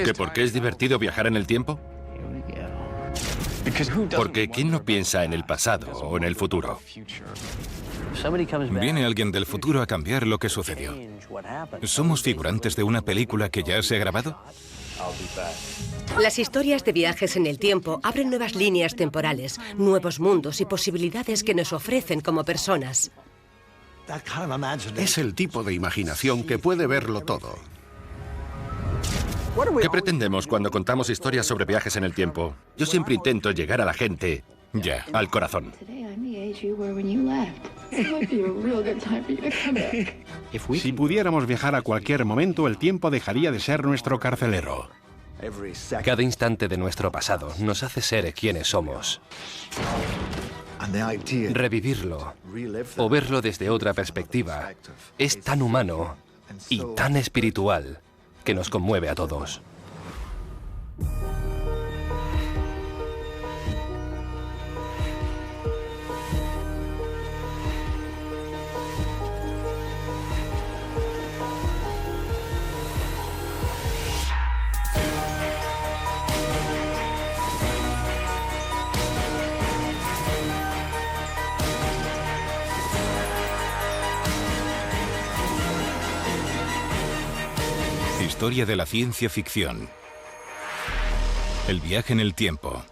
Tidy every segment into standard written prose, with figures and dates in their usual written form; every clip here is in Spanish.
¿Que por qué es divertido viajar en el tiempo? Porque ¿quién no piensa en el pasado o en el futuro? Viene alguien del futuro a cambiar lo que sucedió. ¿Somos figurantes de una película que ya se ha grabado? Las historias de viajes en el tiempo abren nuevas líneas temporales, nuevos mundos y posibilidades que nos ofrecen como personas. Es el tipo de imaginación que puede verlo todo. ¿Qué pretendemos cuando contamos historias sobre viajes en el tiempo? Yo siempre intento llegar a la gente, Ya. al corazón. Si pudiéramos viajar a cualquier momento, el tiempo dejaría de ser nuestro carcelero. Cada instante de nuestro pasado nos hace ser quienes somos. Revivirlo o verlo desde otra perspectiva es tan humano y tan espiritual que nos conmueve a todos. Historia de la ciencia ficción. El viaje en el tiempo.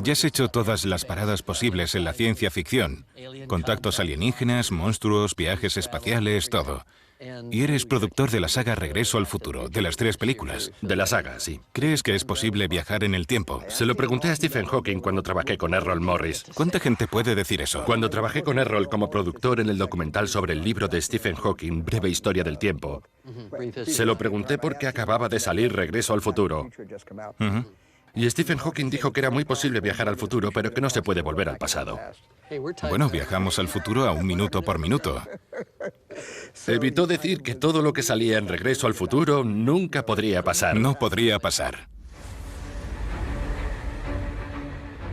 Ya has hecho todas las paradas posibles en la ciencia ficción. Contactos alienígenas, monstruos, viajes espaciales, todo. Y eres productor de la saga Regreso al Futuro, de las 3 películas. De la saga, sí. ¿Crees que es posible viajar en el tiempo? Se lo pregunté a Stephen Hawking cuando trabajé con Errol Morris. ¿Cuánta gente puede decir eso? Cuando trabajé con Errol como productor en el documental sobre el libro de Stephen Hawking, Breve Historia del Tiempo, se lo pregunté porque acababa de salir Regreso al Futuro. Y Stephen Hawking dijo que era muy posible viajar al futuro, pero que no se puede volver al pasado. Bueno, viajamos al futuro a 1 minuto por minuto. Evitó decir que todo lo que salía en Regreso al Futuro nunca podría pasar. No podría pasar.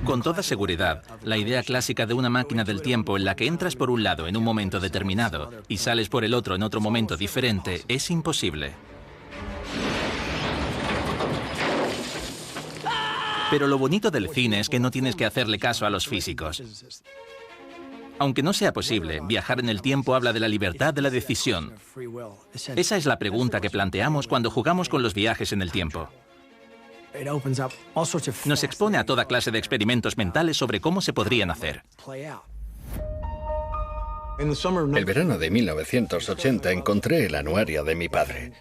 Con toda seguridad, la idea clásica de una máquina del tiempo en la que entras por un lado en un momento determinado y sales por el otro en otro momento diferente es imposible. Pero lo bonito del cine es que no tienes que hacerle caso a los físicos. Aunque no sea posible, viajar en el tiempo habla de la libertad de la decisión. Esa es la pregunta que planteamos cuando jugamos con los viajes en el tiempo. Nos expone a toda clase de experimentos mentales sobre cómo se podrían hacer. El verano de 1980 encontré el anuario de mi padre.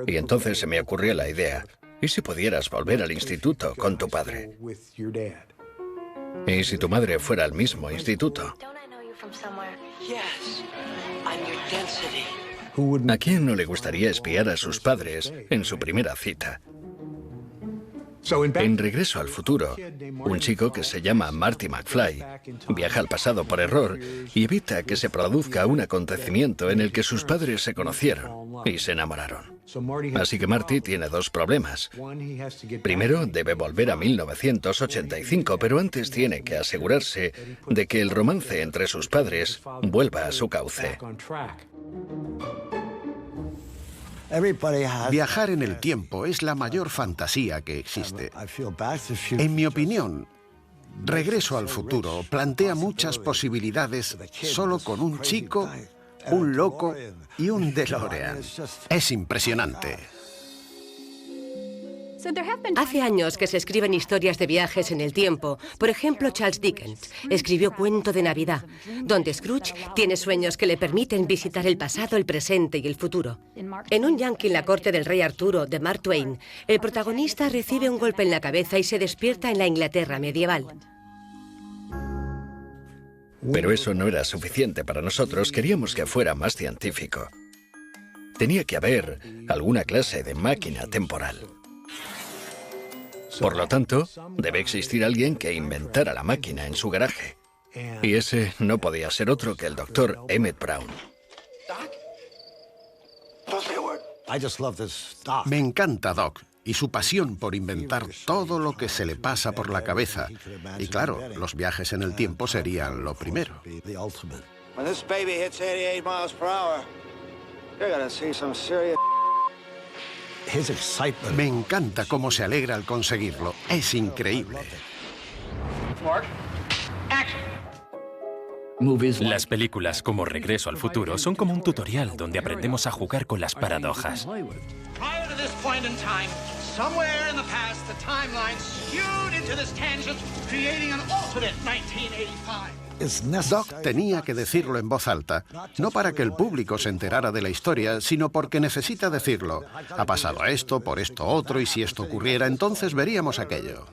Y entonces se me ocurrió la idea. ¿Y si pudieras volver al instituto con tu padre? ¿Y si tu madre fuera al mismo instituto? ¿A quién no le gustaría espiar a sus padres en su primera cita? En Regreso al Futuro, un chico que se llama Marty McFly viaja al pasado por error y evita que se produzca un acontecimiento en el que sus padres se conocieron y se enamoraron. Así que Marty tiene 2 problemas. Primero, debe volver a 1985, pero antes tiene que asegurarse de que el romance entre sus padres vuelva a su cauce. Viajar en el tiempo es la mayor fantasía que existe. En mi opinión, Regreso al Futuro plantea muchas posibilidades solo con un chico, un loco y un DeLorean. Es impresionante. Hace años que se escriben historias de viajes en el tiempo. Por ejemplo, Charles Dickens escribió Cuento de Navidad, donde Scrooge tiene sueños que le permiten visitar el pasado, el presente y el futuro. En Un Yankee en la corte del rey Arturo, de Mark Twain, el protagonista recibe un golpe en la cabeza y se despierta en la Inglaterra medieval. Pero eso no era suficiente para nosotros, queríamos que fuera más científico. Tenía que haber alguna clase de máquina temporal. Por lo tanto, debe existir alguien que inventara la máquina en su garaje. Y ese no podía ser otro que el Dr. Emmett Brown. Me encanta Doc y su pasión por inventar todo lo que se le pasa por la cabeza. Y claro, los viajes en el tiempo serían lo primero. Me encanta cómo se alegra al conseguirlo. Es increíble. Las películas como Regreso al Futuro son como un tutorial donde aprendemos a jugar con las paradojas. Doc tenía que decirlo en voz alta, no para que el público se enterara de la historia, sino porque necesita decirlo. Ha pasado esto, por esto otro, y si esto ocurriera, entonces veríamos aquello.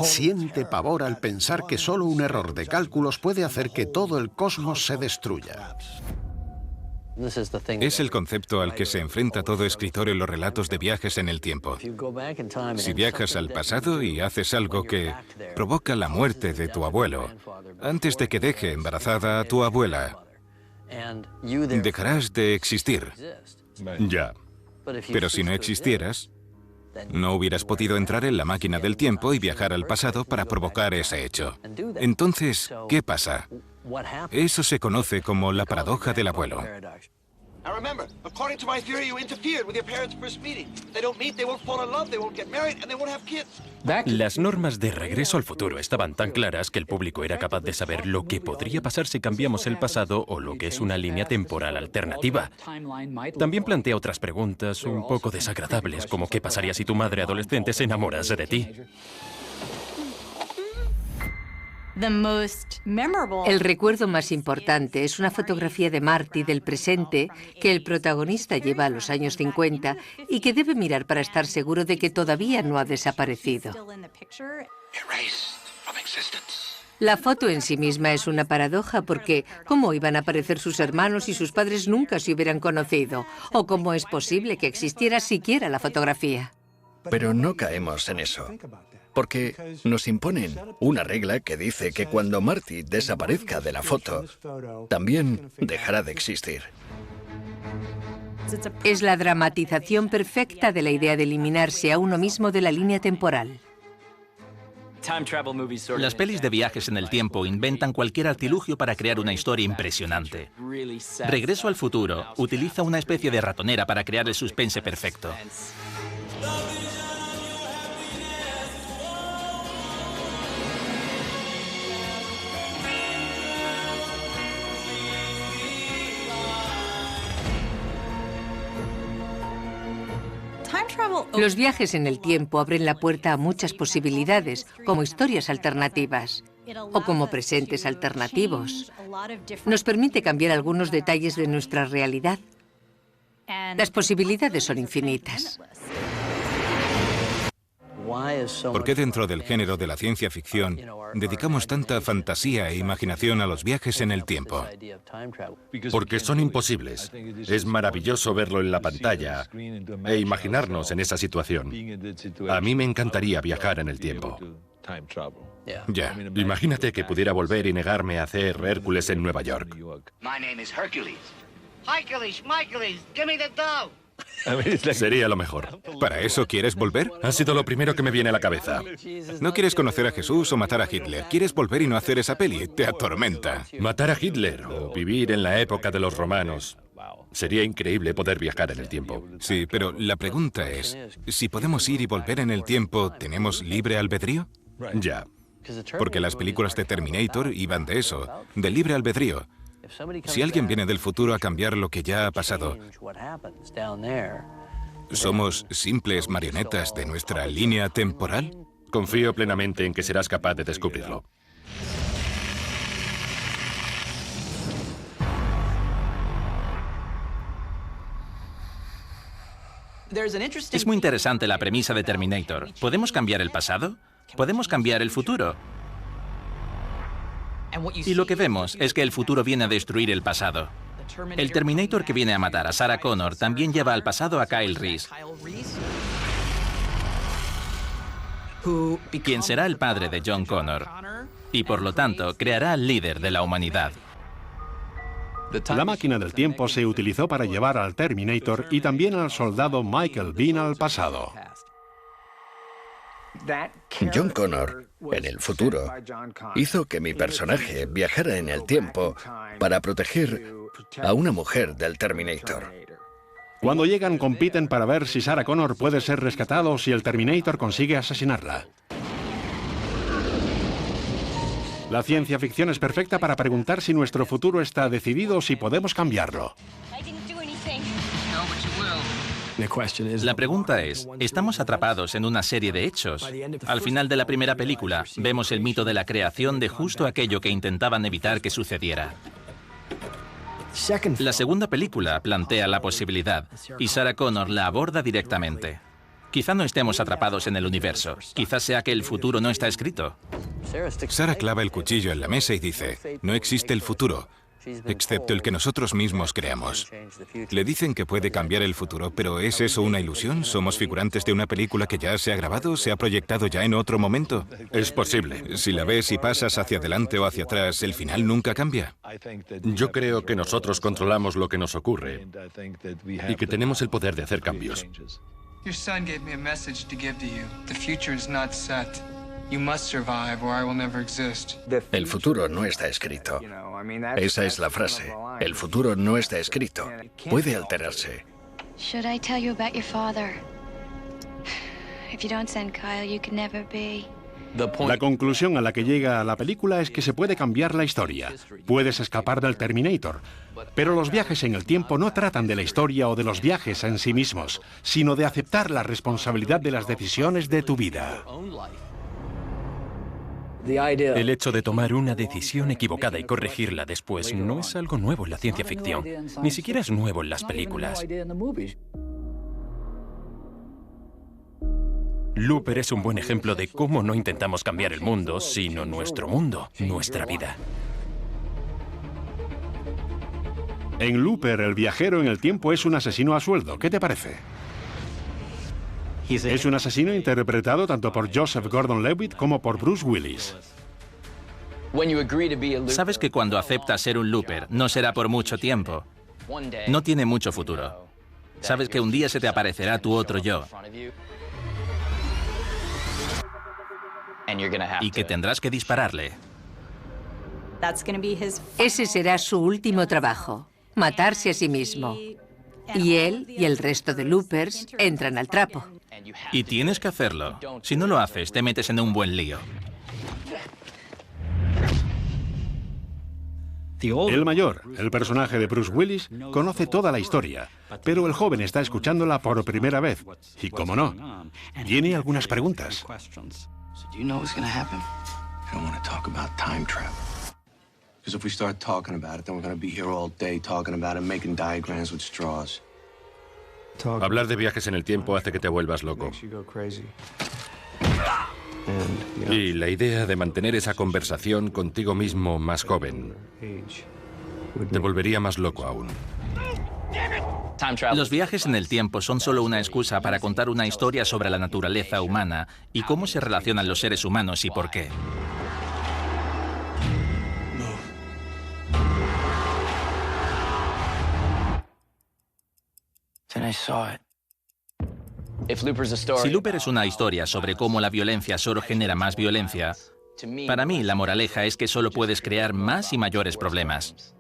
Siente pavor al pensar que solo un error de cálculos puede hacer que todo el cosmos se destruya. Es el concepto al que se enfrenta todo escritor en los relatos de viajes en el tiempo. Si viajas al pasado y haces algo que provoca la muerte de tu abuelo, antes de que deje embarazada a tu abuela, dejarás de existir. Ya. Pero si no existieras, no hubieras podido entrar en la máquina del tiempo y viajar al pasado para provocar ese hecho. Entonces, ¿qué pasa? Eso se conoce como la paradoja del abuelo. Las normas de Regreso al Futuro estaban tan claras que el público era capaz de saber lo que podría pasar si cambiamos el pasado o lo que es una línea temporal alternativa. También plantea otras preguntas un poco desagradables, como qué pasaría si tu madre adolescente se enamorase de ti. El recuerdo más importante es una fotografía de Marty del presente que el protagonista lleva a los años 50 y que debe mirar para estar seguro de que todavía no ha desaparecido. La foto en sí misma es una paradoja porque ¿cómo iban a aparecer sus hermanos si sus padres nunca se hubieran conocido? ¿O cómo es posible que existiera siquiera la fotografía? Pero no caemos en eso, porque nos imponen una regla que dice que cuando Marty desaparezca de la foto, también dejará de existir. Es la dramatización perfecta de la idea de eliminarse a uno mismo de la línea temporal. Las pelis de viajes en el tiempo inventan cualquier artilugio para crear una historia impresionante. Regreso al Futuro utiliza una especie de ratonera para crear el suspense perfecto. Los viajes en el tiempo abren la puerta a muchas posibilidades, como historias alternativas o como presentes alternativos. Nos permite cambiar algunos detalles de nuestra realidad. Las posibilidades son infinitas. ¿Por qué dentro del género de la ciencia ficción dedicamos tanta fantasía e imaginación a los viajes en el tiempo? Porque son imposibles. Es maravilloso verlo en la pantalla e imaginarnos en esa situación. A mí me encantaría viajar en el tiempo. Ya. Imagínate que pudiera volver y negarme a hacer Hércules en Nueva York. Sería lo mejor. ¿Para eso quieres volver? Ha sido lo primero que me viene a la cabeza. No quieres conocer a Jesús o matar a Hitler. Quieres volver y no hacer esa peli. Te atormenta. Matar a Hitler o vivir en la época de los romanos. Sería increíble poder viajar en el tiempo. Sí, pero la pregunta es, si podemos ir y volver en el tiempo, ¿tenemos libre albedrío? Ya. Porque las películas de Terminator iban de eso, del libre albedrío. Si alguien viene del futuro a cambiar lo que ya ha pasado, ¿somos simples marionetas de nuestra línea temporal? Confío plenamente en que serás capaz de descubrirlo. Es muy interesante la premisa de Terminator. ¿Podemos cambiar el pasado? ¿Podemos cambiar el futuro? Y lo que vemos es que el futuro viene a destruir el pasado. El Terminator que viene a matar a Sarah Connor también lleva al pasado a Kyle Reese, quien será el padre de John Connor, y por lo tanto creará al líder de la humanidad. La máquina del tiempo se utilizó para llevar al Terminator y también al soldado Michael Biehn al pasado. John Connor en el futuro, hizo que mi personaje viajara en el tiempo para proteger a una mujer del Terminator. Cuando llegan, compiten para ver si Sarah Connor puede ser rescatada o si el Terminator consigue asesinarla. La ciencia ficción es perfecta para preguntar si nuestro futuro está decidido o si podemos cambiarlo. La pregunta es, ¿estamos atrapados en una serie de hechos? Al final de la primera película, vemos el mito de la creación de justo aquello que intentaban evitar que sucediera. La segunda película plantea la posibilidad, y Sarah Connor la aborda directamente. Quizá no estemos atrapados en el universo, quizás sea que el futuro no está escrito. Sarah clava el cuchillo en la mesa y dice, no existe el futuro, excepto el que nosotros mismos creamos. Le dicen que puede cambiar el futuro, pero ¿es eso una ilusión? ¿Somos figurantes de una película que ya se ha grabado, se ha proyectado ya en otro momento? Es posible. Si la ves y pasas hacia adelante o hacia atrás, ¿el final nunca cambia? Yo creo que nosotros controlamos lo que nos ocurre y que tenemos el poder de hacer cambios. Your son gave me a message to give to you. The future is not set. You must survive or I will never exist. El futuro no está escrito. Esa es la frase. El futuro no está escrito. Puede alterarse. Should I tell you about your father? If you don't send Kyle, you can never be. La conclusión a la que llega la película es que se puede cambiar la historia. Puedes escapar del Terminator. Pero los viajes en el tiempo no tratan de la historia o de los viajes en sí mismos, sino de aceptar la responsabilidad de las decisiones de tu vida. El hecho de tomar una decisión equivocada y corregirla después no es algo nuevo en la ciencia ficción. Ni siquiera es nuevo en las películas. Looper es un buen ejemplo de cómo no intentamos cambiar el mundo, sino nuestro mundo, nuestra vida. En Looper, el viajero en el tiempo es un asesino a sueldo. ¿Qué te parece? Es un asesino interpretado tanto por Joseph Gordon-Levitt como por Bruce Willis. Sabes que cuando aceptas ser un looper, no será por mucho tiempo. No tiene mucho futuro. Sabes que un día se te aparecerá tu otro yo. Y que tendrás que dispararle. Ese será su último trabajo, matarse a sí mismo. Y él y el resto de loopers entran al trapo. Y tienes que hacerlo. Si no lo haces, te metes en un buen lío. El mayor, el personaje de Bruce Willis, conoce toda la historia, pero el joven está escuchándola por primera vez. Y cómo no, tiene algunas preguntas. Do you know what's gonna happen? I don't want to talk about time travel. Because if we start talking about it, then we're gonna be here all day talking about it, making diagrams with straws. Hablar de viajes en el tiempo hace que te vuelvas loco. Y la idea de mantener esa conversación contigo mismo más joven te volvería más loco aún. Los viajes en el tiempo son solo una excusa para contar una historia sobre la naturaleza humana y cómo se relacionan los seres humanos y por qué. Si Looper es una historia sobre cómo la violencia solo genera más violencia, para mí la moraleja es que solo puedes crear más y mayores problemas.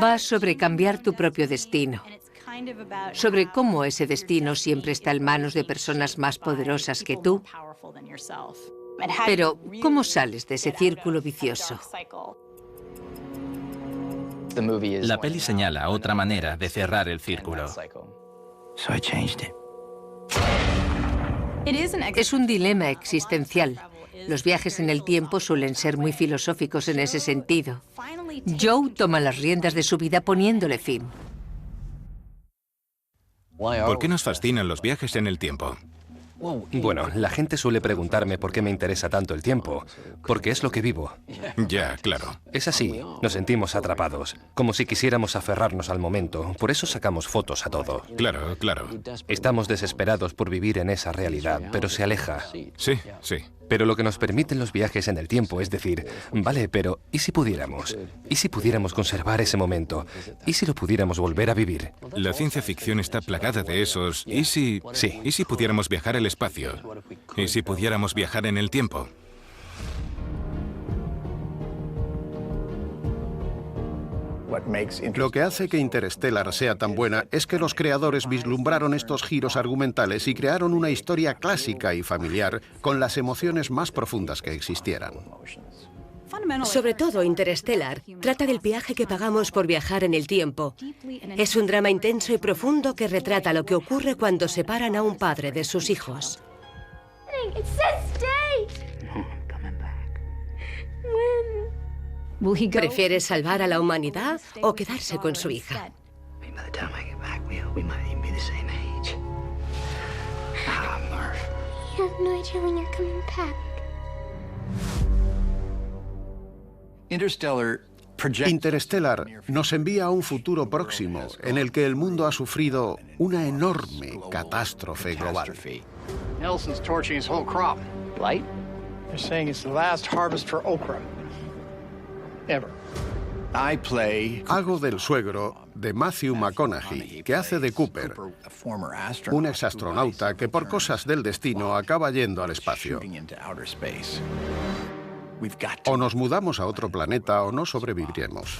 Va sobre cambiar tu propio destino, sobre cómo ese destino siempre está en manos de personas más poderosas que tú. Pero, ¿cómo sales de ese círculo vicioso? La peli señala otra manera de cerrar el círculo. Es un dilema existencial. Los viajes en el tiempo suelen ser muy filosóficos en ese sentido. Joe toma las riendas de su vida poniéndole fin. ¿Por qué nos fascinan los viajes en el tiempo? Bueno, la gente suele preguntarme por qué me interesa tanto el tiempo, porque es lo que vivo. Ya, claro. Es así, nos sentimos atrapados, como si quisiéramos aferrarnos al momento, por eso sacamos fotos a todo. Claro, claro. Estamos desesperados por vivir en esa realidad, pero se aleja. Sí, sí. Pero lo que nos permiten los viajes en el tiempo es decir, vale, pero ¿y si pudiéramos? ¿Y si pudiéramos conservar ese momento? ¿Y si lo pudiéramos volver a vivir? La ciencia ficción está plagada de esos ¿y si? Sí. ¿Y si pudiéramos viajar al espacio? ¿Y si pudiéramos viajar en el tiempo? Lo que hace que Interstellar sea tan buena es que los creadores vislumbraron estos giros argumentales y crearon una historia clásica y familiar con las emociones más profundas que existieran. Sobre todo, Interstellar trata del viaje que pagamos por viajar en el tiempo. Es un drama intenso y profundo que retrata lo que ocurre cuando separan a un padre de sus hijos. ¿Prefiere salvar a la humanidad o quedarse con su hija? Interstellar nos envía a un futuro próximo en el que el mundo ha sufrido una enorme catástrofe global. Nelson's torching his whole crop. Light? They're saying it's the last harvest for okra. Ever. Hago del suegro de Matthew McConaughey, que hace de Cooper, un exastronauta que por cosas del destino acaba yendo al espacio. O nos mudamos a otro planeta o no sobreviviremos.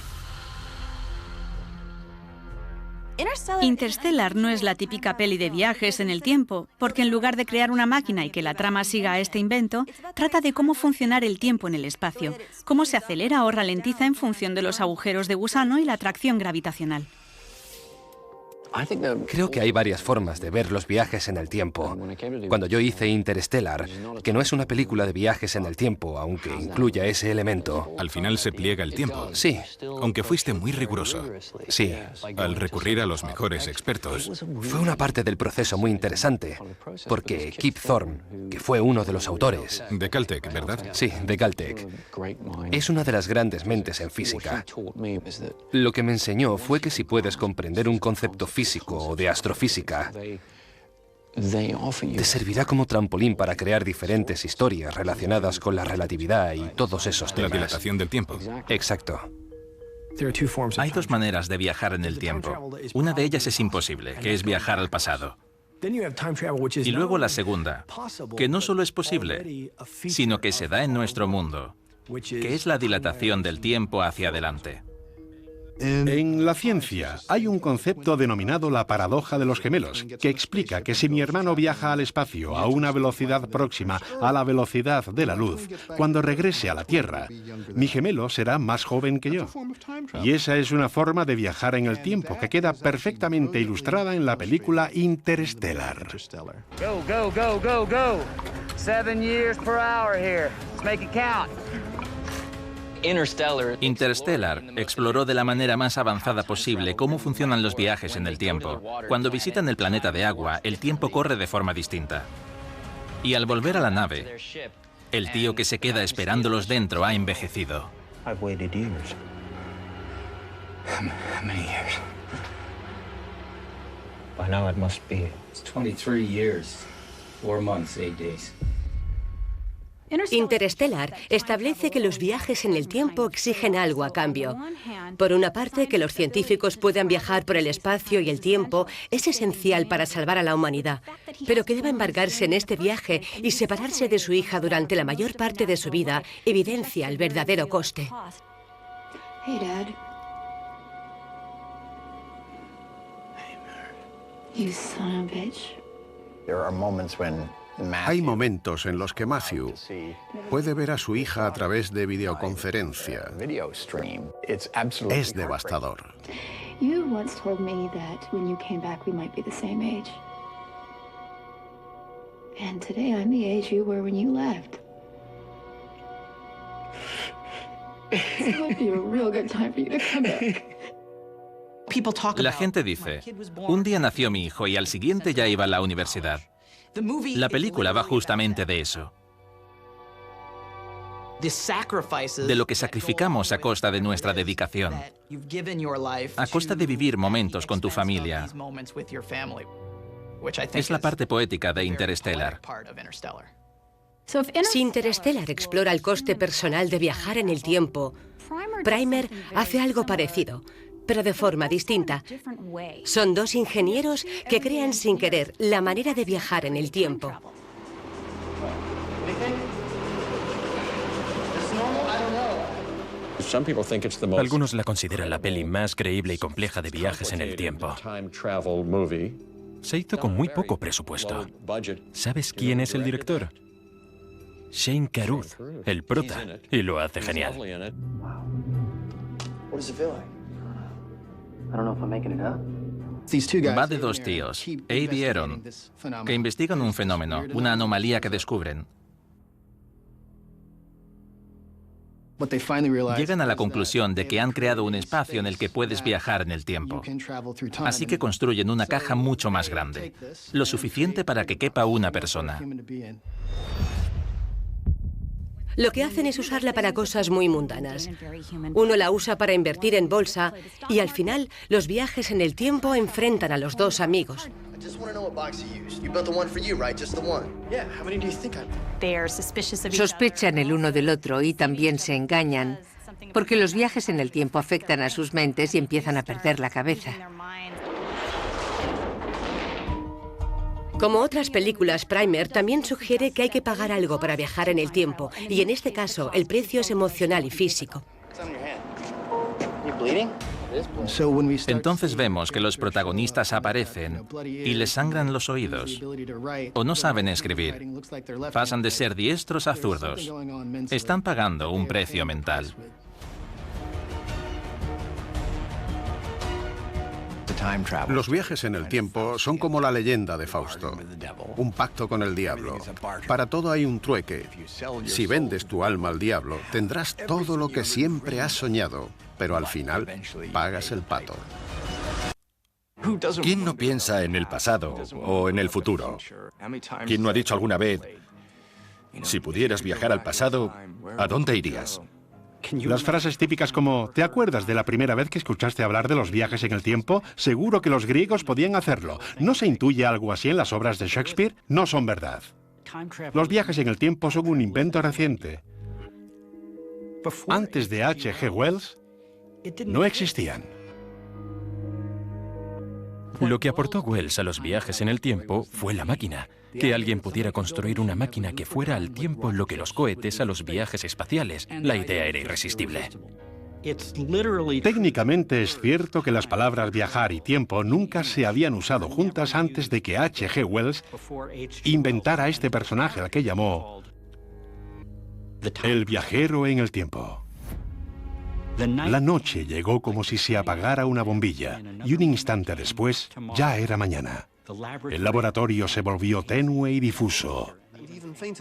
Interstellar no es la típica peli de viajes en el tiempo, porque en lugar de crear una máquina y que la trama siga a este invento, trata de cómo funcionar el tiempo en el espacio, cómo se acelera o ralentiza en función de los agujeros de gusano y la atracción gravitacional. Creo que hay varias formas de ver los viajes en el tiempo. Cuando yo hice Interstellar, que no es una película de viajes en el tiempo, aunque incluya ese elemento. Al final se pliega el tiempo. Sí. Aunque fuiste muy riguroso. Sí. Al recurrir a los mejores expertos. Fue una parte del proceso muy interesante, porque Kip Thorne, que fue uno de los autores... De Caltech, ¿verdad? Sí, de Caltech. Es una de las grandes mentes en física. Lo que me enseñó fue que si puedes comprender un concepto físico o de astrofísica, te servirá como trampolín para crear diferentes historias relacionadas con la relatividad y todos esos temas. La dilatación del tiempo. Exacto. Hay dos maneras de viajar en el tiempo. Una de ellas es imposible, que es viajar al pasado. Y luego la segunda, que no solo es posible, sino que se da en nuestro mundo, que es la dilatación del tiempo hacia adelante. En la ciencia hay un concepto denominado la paradoja de los gemelos, que explica que si mi hermano viaja al espacio a una velocidad próxima a la velocidad de la luz, cuando regrese a la Tierra, mi gemelo será más joven que yo. Y esa es una forma de viajar en el tiempo que queda perfectamente ilustrada en la película Interstellar. Go, go, go, go, go. 7 years per hour here. Let's make it count. Interstellar exploró de la manera más avanzada posible cómo funcionan los viajes en el tiempo. Cuando visitan el planeta de agua, el tiempo corre de forma distinta. Y al volver a la nave, el tío que se queda esperándolos dentro ha envejecido. By now it must be 23 years, 4 months, 8 days. Interstellar establece que los viajes en el tiempo exigen algo a cambio. Por una parte, que los científicos puedan viajar por el espacio y el tiempo es esencial para salvar a la humanidad, pero que deba embarcarse en este viaje y separarse de su hija durante la mayor parte de su vida evidencia el verdadero coste. Hey, Dad. You son of a bitch. Hay momentos en los que Matthew puede ver a su hija a través de videoconferencia. Es devastador. You once told me that when you came back we might be the same age. And today I'm the age you were when you left. This might be a real good time for you to come back. La gente dice, un día nació mi hijo y al siguiente ya iba a la universidad. La película va justamente de eso. De lo que sacrificamos a costa de nuestra dedicación, a costa de vivir momentos con tu familia. Es la parte poética de Interstellar. Si Interstellar explora el coste personal de viajar en el tiempo, Primer hace algo parecido, pero de forma distinta. Son dos ingenieros que crean sin querer la manera de viajar en el tiempo. Algunos la consideran la peli más creíble y compleja de viajes en el tiempo. Se hizo con muy poco presupuesto. ¿Sabes quién es el director? Shane Carruth, el prota, y lo hace genial. Va de dos tíos, Abe y Aaron, que investigan un fenómeno, una anomalía que descubren. Llegan a la conclusión de que han creado un espacio en el que puedes viajar en el tiempo. Así que construyen una caja mucho más grande, lo suficiente para que quepa una persona. Lo que hacen es usarla para cosas muy mundanas. Uno la usa para invertir en bolsa y al final los viajes en el tiempo enfrentan a los dos amigos. Sospechan el uno del otro y también se engañan, porque los viajes en el tiempo afectan a sus mentes y empiezan a perder la cabeza. Como otras películas, Primer también sugiere que hay que pagar algo para viajar en el tiempo, y en este caso el precio es emocional y físico. Entonces vemos que los protagonistas aparecen y les sangran los oídos, o no saben escribir. Pasan de ser diestros a zurdos. Están pagando un precio mental. Los viajes en el tiempo son como la leyenda de Fausto, un pacto con el diablo. Para todo hay un trueque. Si vendes tu alma al diablo, tendrás todo lo que siempre has soñado, pero al final pagas el pato. ¿Quién no piensa en el pasado o en el futuro? ¿Quién no ha dicho alguna vez, si pudieras viajar al pasado, ¿a dónde irías? Las frases típicas como ¿te acuerdas de la primera vez que escuchaste hablar de los viajes en el tiempo? Seguro que los griegos podían hacerlo. ¿No se intuye algo así en las obras de Shakespeare? No son verdad. Los viajes en el tiempo son un invento reciente. Antes de H.G. Wells, no existían. Lo que aportó Wells a los viajes en el tiempo fue la máquina. Que alguien pudiera construir una máquina que fuera al tiempo lo que los cohetes a los viajes espaciales. La idea era irresistible. Técnicamente es cierto que las palabras viajar y tiempo nunca se habían usado juntas antes de que H.G. Wells inventara este personaje al que llamó el viajero en el tiempo. La noche llegó como si se apagara una bombilla y un instante después ya era mañana. El laboratorio se volvió tenue y difuso.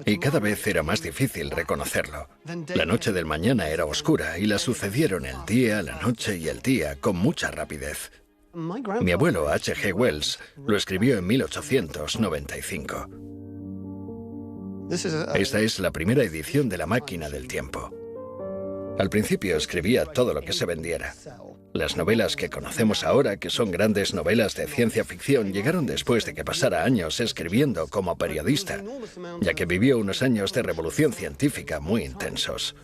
Y cada vez era más difícil reconocerlo. La noche del mañana era oscura y la sucedieron el día, la noche y el día con mucha rapidez. Mi abuelo H.G. Wells lo escribió en 1895. Esta es la primera edición de La máquina del tiempo. Al principio escribía todo lo que se vendiera. Las novelas que conocemos ahora, que son grandes novelas de ciencia ficción, llegaron después de que pasara años escribiendo como periodista, ya que vivió unos años de revolución científica muy intensos.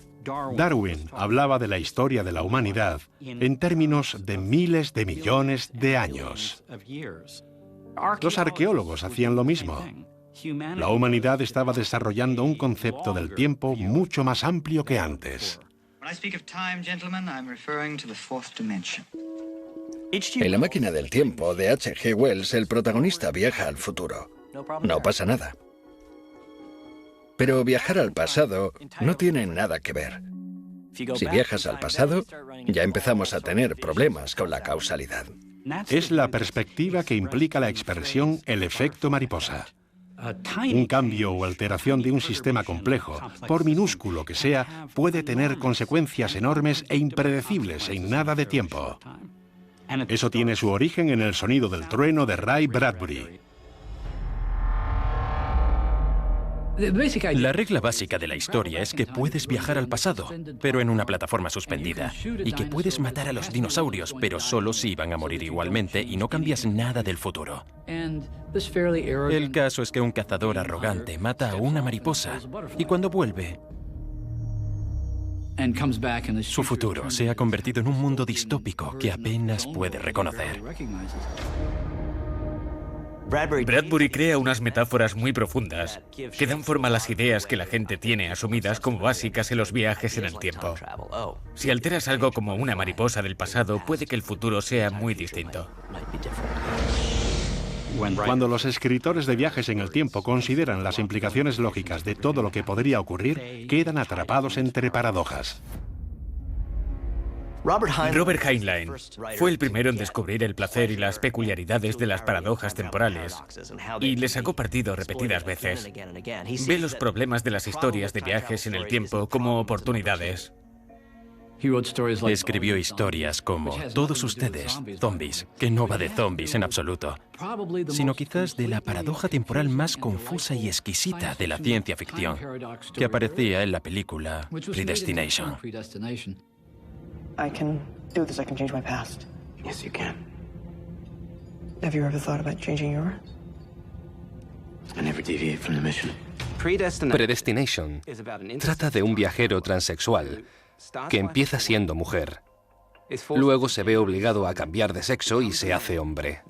Darwin hablaba de la historia de la humanidad en términos de miles de millones de años. Los arqueólogos hacían lo mismo. La humanidad estaba desarrollando un concepto del tiempo mucho más amplio que antes. En La máquina del tiempo de H.G. Wells, el protagonista viaja al futuro. No pasa nada. Pero viajar al pasado no tiene nada que ver. Si viajas al pasado, ya empezamos a tener problemas con la causalidad. Es la perspectiva que implica la expresión el efecto mariposa. Un cambio o alteración de un sistema complejo, por minúsculo que sea, puede tener consecuencias enormes e impredecibles en nada de tiempo. Eso tiene su origen en el sonido del trueno de Ray Bradbury. La regla básica de la historia es que puedes viajar al pasado, pero en una plataforma suspendida, y que puedes matar a los dinosaurios, pero solo si van a morir igualmente y no cambias nada del futuro. El caso es que un cazador arrogante mata a una mariposa, y cuando vuelve, su futuro se ha convertido en un mundo distópico que apenas puede reconocer. Bradbury crea unas metáforas muy profundas que dan forma a las ideas que la gente tiene asumidas como básicas en los viajes en el tiempo. Si alteras algo como una mariposa del pasado, puede que el futuro sea muy distinto. Cuando los escritores de viajes en el tiempo consideran las implicaciones lógicas de todo lo que podría ocurrir, quedan atrapados entre paradojas. Robert Heinlein fue el primero en descubrir el placer y las peculiaridades de las paradojas temporales y le sacó partido repetidas veces. Ve los problemas de las historias de viajes en el tiempo como oportunidades. Escribió historias como Todos ustedes, zombies, que no va de zombies en absoluto, sino quizás de la paradoja temporal más confusa y exquisita de la ciencia ficción, que aparecía en la película Predestination. I can do this. I can change my past. Yes, you can. Have you ever thought about changing yours? I never deviate from the mission. Predestination trata de un viajero transexual que empieza siendo mujer. Luego se ve obligado a cambiar de sexo y se hace hombre.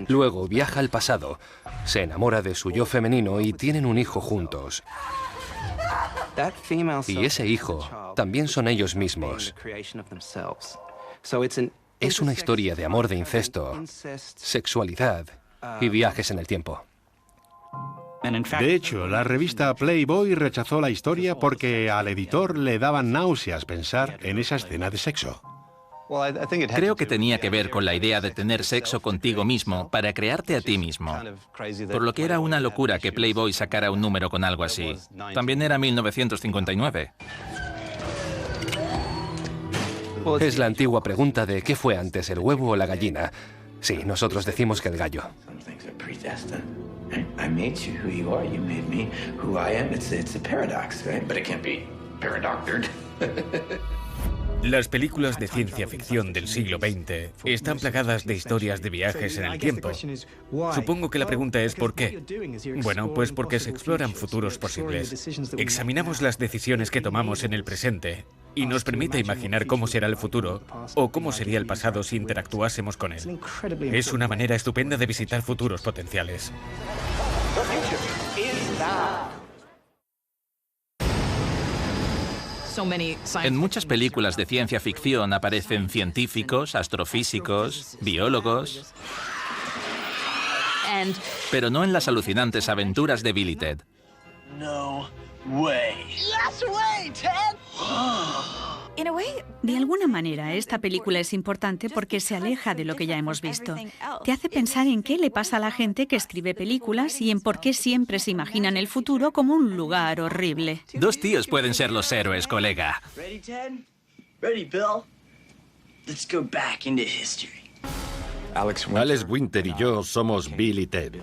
Luego viaja al pasado, se enamora de su yo femenino y tienen un hijo juntos. Y ese hijo también son ellos mismos. Es una historia de amor de incesto, sexualidad y viajes en el tiempo. De hecho, la revista Playboy rechazó la historia porque al editor le daban náuseas pensar en esa escena de sexo. Creo que tenía que ver con la idea de tener sexo contigo mismo para crearte a ti mismo. Por lo que era una locura que Playboy sacara un número con algo así. También era 1959. Es la antigua pregunta de ¿qué fue antes, el huevo o la gallina? Sí, nosotros decimos que el gallo. I made you who you are. You made me who I am. It's a paradox, right? But it can't be paradoctored. Las películas de ciencia ficción del siglo XX están plagadas de historias de viajes en el tiempo. Supongo que la pregunta es ¿por qué? Bueno, pues porque se exploran futuros posibles. Examinamos las decisiones que tomamos en el presente y nos permite imaginar cómo será el futuro o cómo sería el pasado si interactuásemos con él. Es una manera estupenda de visitar futuros potenciales. En muchas películas de ciencia ficción aparecen científicos, astrofísicos, biólogos, pero no en las alucinantes aventuras de Bill y Ted. No way. Yes way, Ted. De alguna manera, esta película es importante porque se aleja de lo que ya hemos visto. Te hace pensar en qué le pasa a la gente que escribe películas y en por qué siempre se imaginan el futuro como un lugar horrible. Dos tíos pueden ser los héroes, colega. Ready, Ted? Ready, Bill? Let's go back into history. Alex Winter y yo somos Bill y Ted.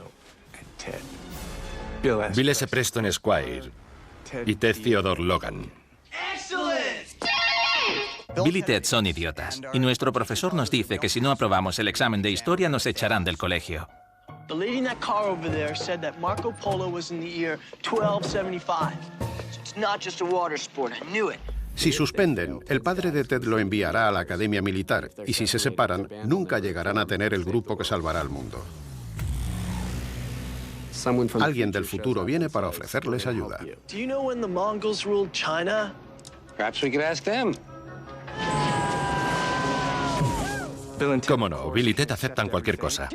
Bill S. Preston Squire y Ted Theodore Logan. Bill y Ted son idiotas, y nuestro profesor nos dice que si no aprobamos el examen de historia nos echarán del colegio. The lady in that car over there said that Marco Polo was in the year 1275. It's not just a water sport. I knew it. Si suspenden, el padre de Ted lo enviará a la academia militar, y si se separan, nunca llegarán a tener el grupo que salvará al mundo. Alguien del futuro viene para ofrecerles ayuda. Do you know when the Mongols ruled China? Perhaps we could ask them. ¿Cómo no? Bill y Ted aceptan cualquier cosa.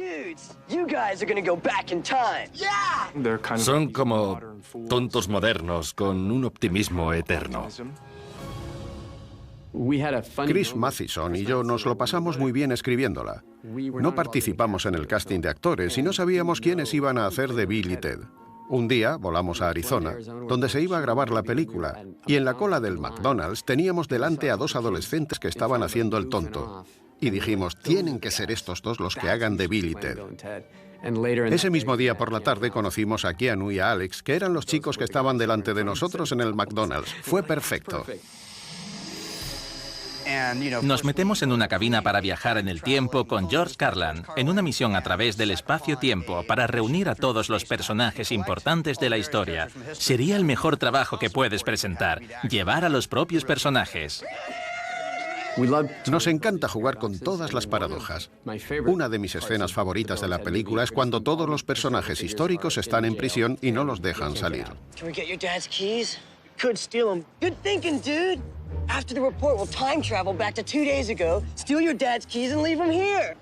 You guys are gonna go back in time. Yeah. Son como tontos modernos con un optimismo eterno. Chris Matheson y yo nos lo pasamos muy bien escribiéndola. No participamos en el casting de actores y no sabíamos quiénes iban a hacer de Bill y Ted. Un día volamos a Arizona, donde se iba a grabar la película, y en la cola del McDonald's teníamos delante a dos adolescentes que estaban haciendo el tonto. Y dijimos, tienen que ser estos dos los que hagan de Bill y Ted. Ese mismo día por la tarde conocimos a Keanu y a Alex, que eran los chicos que estaban delante de nosotros en el McDonald's. Fue perfecto. Nos metemos en una cabina para viajar en el tiempo con George Carlin, en una misión a través del espacio-tiempo para reunir a todos los personajes importantes de la historia. Sería el mejor trabajo que puedes presentar, llevar a los propios personajes. Nos encanta jugar con todas las paradojas. Una de mis escenas favoritas de la película es cuando todos los personajes históricos están en prisión y no los dejan salir. Could steal them. Good thinking, dude. After the report, we'll time travel back to 2 days ago, steal your dad's keys, and leave them here.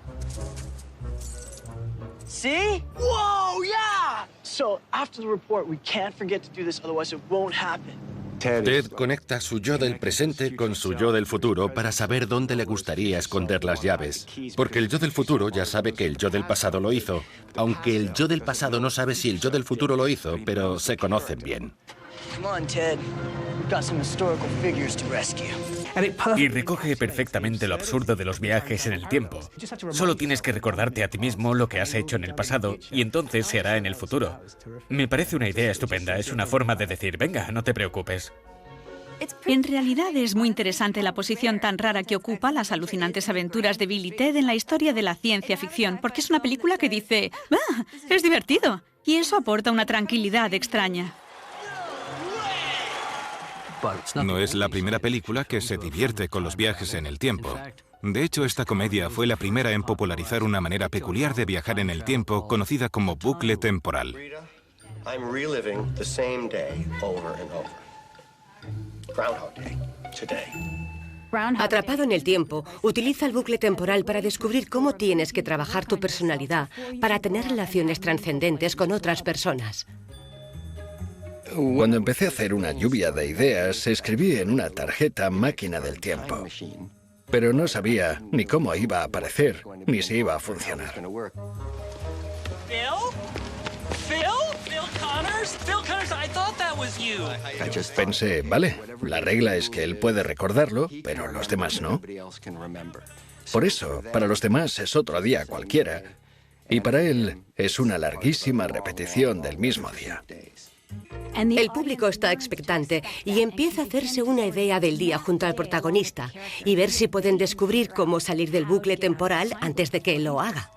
See? Whoa, yeah! So, after the report, we can't forget to do this, otherwise it won't happen. Ted conecta su yo del presente con su yo del futuro para saber dónde le gustaría esconder las llaves. Porque el yo del futuro ya sabe que el yo del pasado lo hizo, aunque el yo del pasado no sabe si el yo del futuro lo hizo, pero se conocen bien. Come on, Ted. We've got some historical figures to rescue. Y recoge perfectamente lo absurdo de los viajes en el tiempo. Solo tienes que recordarte a ti mismo lo que has hecho en el pasado y entonces se hará en el futuro. Me parece una idea estupenda. Es una forma de decir, venga, no te preocupes. En realidad es muy interesante la posición tan rara que ocupa las alucinantes aventuras de Bill y Ted en la historia de la ciencia ficción, porque es una película que dice, ¡ah, es divertido! Y eso aporta una tranquilidad extraña. No es la primera película que se divierte con los viajes en el tiempo. De hecho, esta comedia fue la primera en popularizar una manera peculiar de viajar en el tiempo, conocida como bucle temporal. Atrapado en el tiempo, utiliza el bucle temporal para descubrir cómo tienes que trabajar tu personalidad para tener relaciones trascendentes con otras personas. Cuando empecé a hacer una lluvia de ideas, escribí en una tarjeta máquina del tiempo. Pero no sabía ni cómo iba a aparecer, ni si iba a funcionar. Pensé, vale, la regla es que él puede recordarlo, pero los demás no. Por eso, para los demás es otro día cualquiera, y para él es una larguísima repetición del mismo día. El público está expectante y empieza a hacerse una idea del día junto al protagonista y ver si pueden descubrir cómo salir del bucle temporal antes de que él lo haga.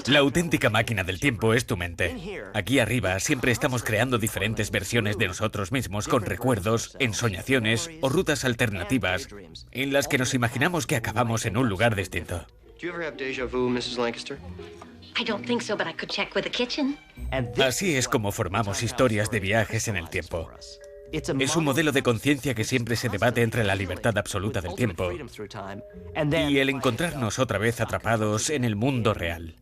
La auténtica máquina del tiempo es tu mente. Aquí arriba siempre estamos creando diferentes versiones de nosotros mismos con recuerdos, ensoñaciones o rutas alternativas en las que nos imaginamos que acabamos en un lugar distinto. Así es como formamos historias de viajes en el tiempo. Es un modelo de conciencia que siempre se debate entre la libertad absoluta del tiempo y el encontrarnos otra vez atrapados en el mundo real.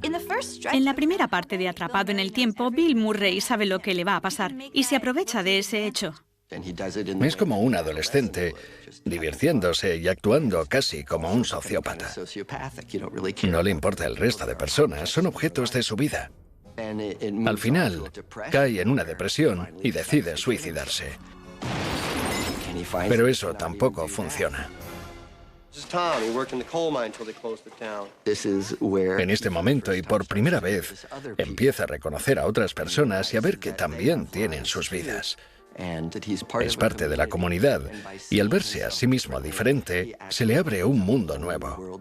En la primera parte de Atrapado en el tiempo, Bill Murray sabe lo que le va a pasar y se aprovecha de ese hecho. Es como un adolescente divirtiéndose y actuando casi como un sociópata. No le importa el resto de personas, son objetos de su vida. Al final, cae en una depresión y decide suicidarse. Pero eso tampoco funciona. En este momento, y por primera vez, empieza a reconocer a otras personas y a ver que también tienen sus vidas. Es parte de la comunidad, y al verse a sí mismo diferente, se le abre un mundo nuevo.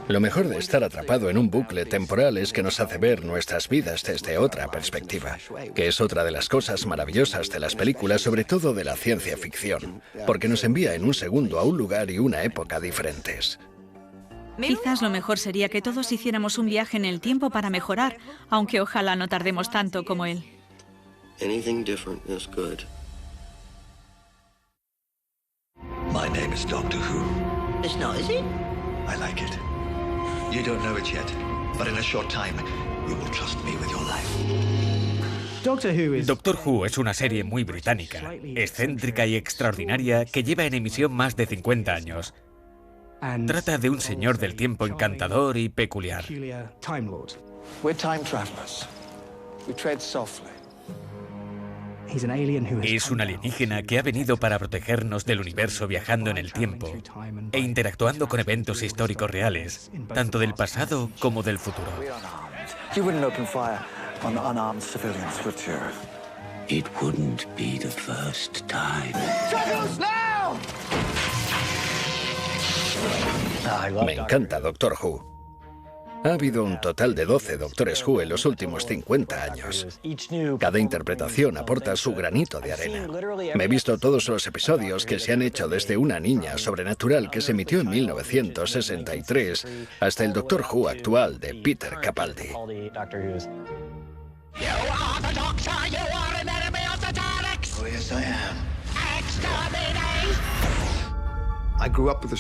Lo mejor de estar atrapado en un bucle temporal es que nos hace ver nuestras vidas desde otra perspectiva, que es otra de las cosas maravillosas de las películas, sobre todo de la ciencia ficción, porque nos envía en un segundo a un lugar y una época diferentes. Quizás lo mejor sería que todos hiciéramos un viaje en el tiempo para mejorar, aunque ojalá no tardemos tanto como él. Anything different is good. My name is Doctor Who. It's not, is it? I like it. You don't know it yet, but in a short time, you will trust me with your life. Doctor Who es una serie muy británica, excéntrica y extraordinaria que lleva en emisión más de 50 años. Trata de un señor del tiempo encantador y peculiar. We're time travelers. We tread softly. Es un alienígena que ha venido para protegernos del universo viajando en el tiempo e interactuando con eventos históricos reales, tanto del pasado como del futuro. You wouldn't open fire on unarmed civilians, would you? It wouldn't be the first time. Chuckles, now! Me encanta Doctor Who. Ha habido un total de 12 Doctores Who en los últimos 50 años. Cada interpretación aporta su granito de arena. Me he visto todos los episodios que se han hecho desde Una niña sobrenatural que se emitió en 1963 hasta el Doctor Who actual de Peter Capaldi.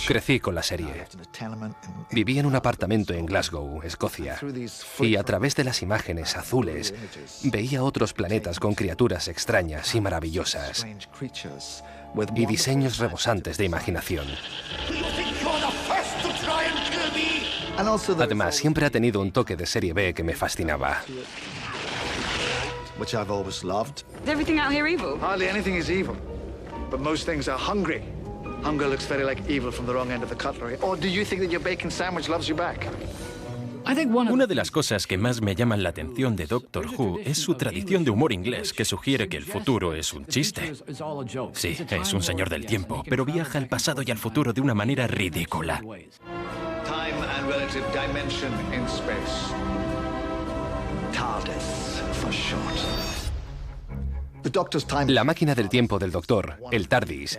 Crecí con la serie. Viví en un apartamento en Glasgow, Escocia, y a través de las imágenes azules veía otros planetas con criaturas extrañas y maravillosas y diseños rebosantes de imaginación. Además, siempre ha tenido un toque de serie B que me fascinaba. Which I've always loved. Is everything out here evil? Hardly anything is evil, but most things are hungry. Hunger looks very like evil from the wrong end of the cutlery. Or do you think that your bacon sandwich loves you back? Una de las cosas que más me llaman la atención de Doctor Who es su tradición de humor inglés que sugiere que el futuro es un chiste. Sí, es un señor del tiempo, pero viaja al pasado y al futuro de una manera ridícula. Time and relative dimension in space. TARDIS for short. La máquina del tiempo del Doctor, el TARDIS,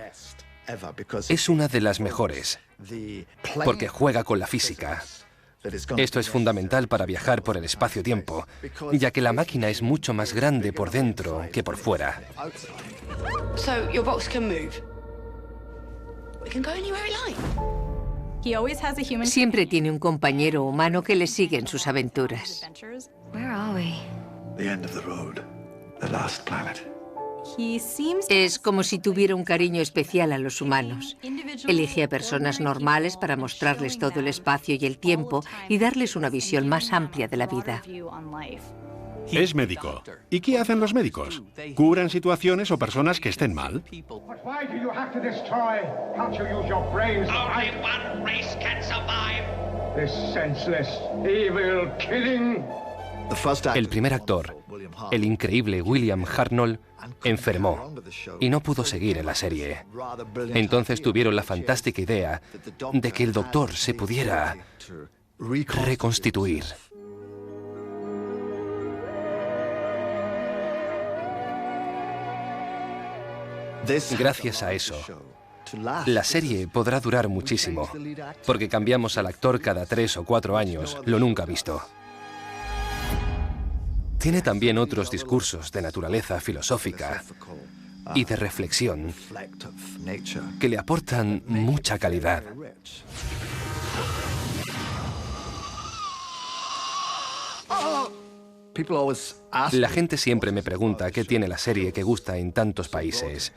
es una de las mejores, porque juega con la física. Esto es fundamental para viajar por el espacio-tiempo, ya que la máquina es mucho más grande por dentro que por fuera. So your box can move. We can go anywhere we like. Siempre tiene un compañero humano que le sigue en sus aventuras. Where are we? The end of the road. The last planet. Es como si tuviera un cariño especial a los humanos. Elige a personas normales para mostrarles todo el espacio y el tiempo y darles una visión más amplia de la vida. Es médico. ¿Y qué hacen los médicos? ¿Curan situaciones o personas que estén mal? Why do you have to destroy? Can't you use your brains? Only one race can survive. This senseless, evil killing. El primer actor, el increíble William Hartnell, enfermó y no pudo seguir en la serie. Entonces tuvieron la fantástica idea de que el Doctor se pudiera reconstituir. Gracias a eso, la serie podrá durar muchísimo, porque cambiamos al actor cada 3 o 4 años, lo nunca visto. Tiene también otros discursos de naturaleza filosófica y de reflexión que le aportan mucha calidad. La gente siempre me pregunta qué tiene la serie que gusta en tantos países.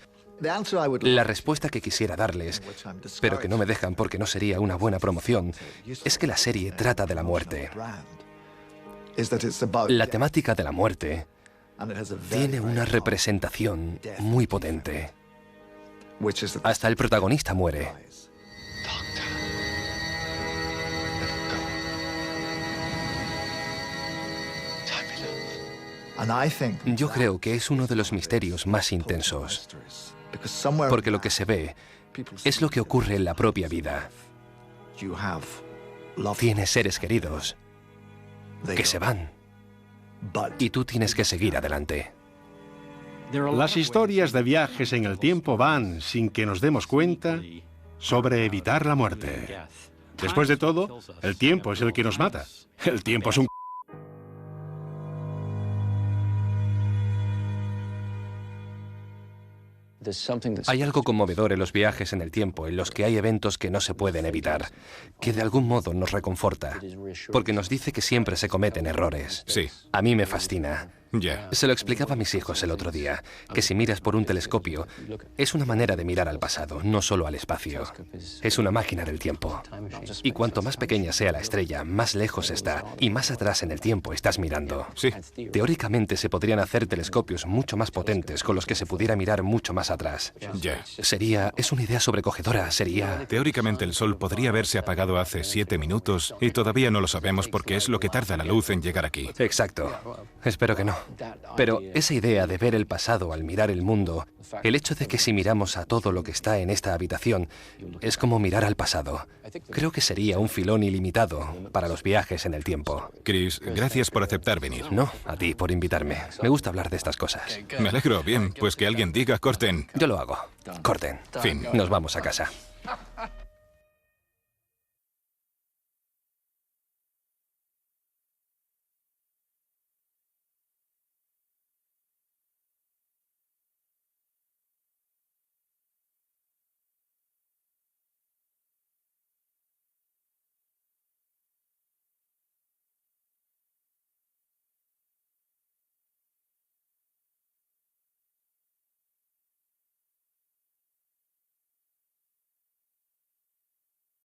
La respuesta que quisiera darles, pero que no me dejan porque no sería una buena promoción, es que la serie trata de la muerte. La temática de la muerte tiene una representación muy potente. Hasta el protagonista muere. Yo creo que es uno de los misterios más intensos, porque lo que se ve es lo que ocurre en la propia vida. Tienes seres queridos que se van y tú tienes que seguir adelante. Las historias de viajes en el tiempo van, sin que nos demos cuenta, sobre evitar la muerte. Después de todo, el tiempo es el que nos mata. El tiempo es un... Hay algo conmovedor en los viajes en el tiempo, en los que hay eventos que no se pueden evitar, que de algún modo nos reconforta, porque nos dice que siempre se cometen errores. Sí. A mí me fascina. Ya. Se lo explicaba a mis hijos el otro día, que si miras por un telescopio, es una manera de mirar al pasado, no solo al espacio. Es una máquina del tiempo. Y cuanto más pequeña sea la estrella, más lejos está y más atrás en el tiempo estás mirando. Sí. Teóricamente se podrían hacer telescopios mucho más potentes con los que se pudiera mirar mucho más atrás. Ya. Es una idea sobrecogedora, Teóricamente el Sol podría haberse apagado hace 7 minutos y todavía no lo sabemos porque es lo que tarda la luz en llegar aquí. Exacto. Espero que no. Pero esa idea de ver el pasado al mirar el mundo, el hecho de que si miramos a todo lo que está en esta habitación, es como mirar al pasado. Creo que sería un filón ilimitado para los viajes en el tiempo. Chris, gracias por aceptar venir. No, a ti por invitarme. Me gusta hablar de estas cosas. Me alegro. Bien, pues que alguien diga corten. Yo lo hago. Corten. Fin. Nos vamos a casa.